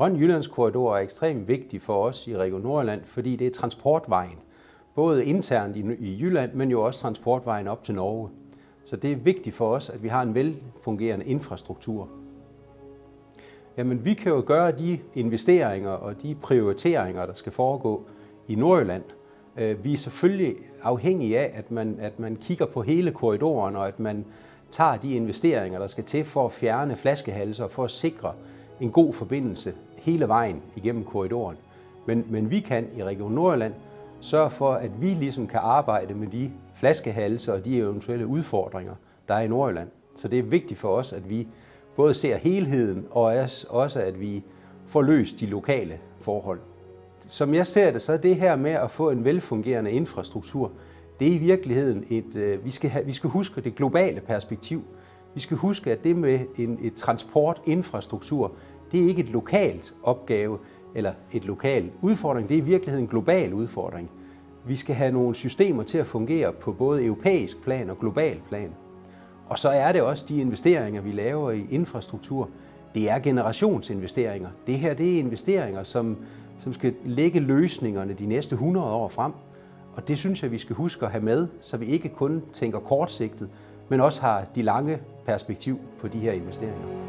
Grøn Jyllandskorridor er ekstremt vigtig for os i Region Nordjylland, fordi det er transportvejen. Både internt i Jylland, men jo også transportvejen op til Norge. Så det er vigtigt for os, at vi har en velfungerende infrastruktur. Jamen, vi kan jo gøre de investeringer og de prioriteringer, der skal foregå i Nordjylland. Vi er selvfølgelig afhængige af, at man kigger på hele korridoren, og at man tager de investeringer, der skal til for at fjerne flaskehalser og for at sikre en god forbindelse hele vejen igennem korridoren. Men vi kan i Region Nordjylland sørge for, at vi ligesom kan arbejde med de flaskehalser og de eventuelle udfordringer, der er i Nordjylland. Så det er vigtigt for os, at vi både ser helheden og også, at vi får løst de lokale forhold. Som jeg ser det, så er det her med at få en velfungerende infrastruktur, det er i virkeligheden vi skal huske det globale perspektiv. Vi skal huske, at det med et transportinfrastruktur, det er ikke et lokalt opgave eller et lokal udfordring, det er i virkeligheden en global udfordring. Vi skal have nogle systemer til at fungere på både europæisk plan og global plan. Og så er det også de investeringer, vi laver i infrastruktur. Det er generationsinvesteringer. Det her, det er investeringer, som skal lægge løsningerne de næste 100 år frem. Og det synes jeg, vi skal huske at have med, så vi ikke kun tænker kortsigtet, men også har de lange perspektiv på de her investeringer.